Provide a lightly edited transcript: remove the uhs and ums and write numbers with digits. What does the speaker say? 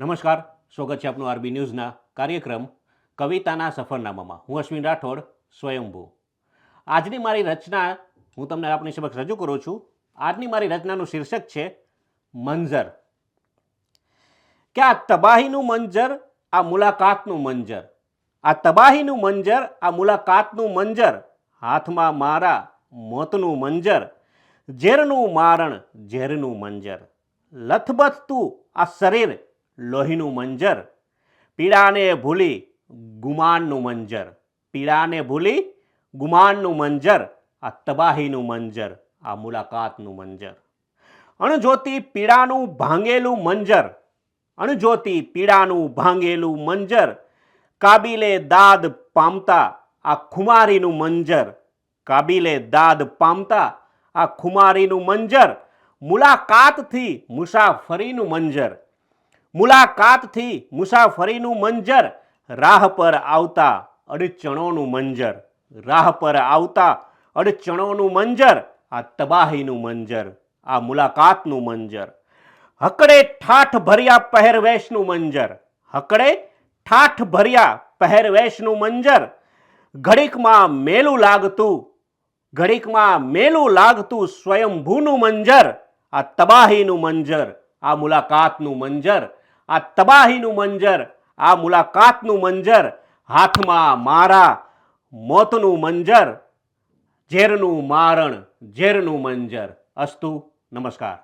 નમસ્કાર, સ્વાગત છે આપનું આરબી ન્યૂઝના કાર્યક્રમ કવિતાના સફરનામામાં. હું અશ્વિન રાઠોડ, સ્વયંભૂ. આજની મારી રચના હું તમને આપની સમક્ષ રજૂ કરું છું. આજની મારી રચનાનું શીર્ષક છે મંજર. કે આ તબાહીનું મંજર, આ મુલાકાતનું મંજર, આ તબાહીનું મંજર, આ મુલાકાતનું મંજર, હાથમાં મારા મોતનું મંજર, ઝેરનું મારણ, ઝેરનું મંજર, લથબથતું આ શરીર, લોહીનું મંજર, પીડાને ભૂલી ગુમાનનું મંજર, પીડાને ભૂલી ગુમાનનું મંજર, આ તબાહીનું મંજર, આ મુલાકાતનું મંજર, અણજોતી પીડાનું ભાંગેલું મંજર, અણજોતી પીડાનું ભાંગેલું મંજર, કાબિલે દાદ પામતા આ ખુમારીનું મંજર, કાબિલે દાદ પામતા આ ખુમારીનું મંજર, મુલાકાતથી મુસાફરીનું મંજર, મુલાકાતથી મુસાફરીનું મંજર, રાહ પર આવતા અડચણોનું મંજર, રાહ પર આવતા અડચણોનું મંજર, આ તબાહીનું મંજર, આ મુલાકાતનું મંજર, હકડે ઠાઠ ભર્યા પહેરવેશનું મંજર, હકડે ઠાઠ ભર્યા પહેરવેશનું મંજર, ઘડીકમાં મેલું લાગતું, ઘડીકમાં મેલું લાગતું સ્વયંભૂનું મંજર, આ તબાહીનું મંજર, આ મુલાકાતનું મંજર, આ તબાહીનું મંજર, આ મુલાકાતનું મંજર, હાથમાં મારા મોતનું મંજર, ઝેરનું મારણ, ઝેરનું મંજર. અસ્તુ. નમસ્કાર.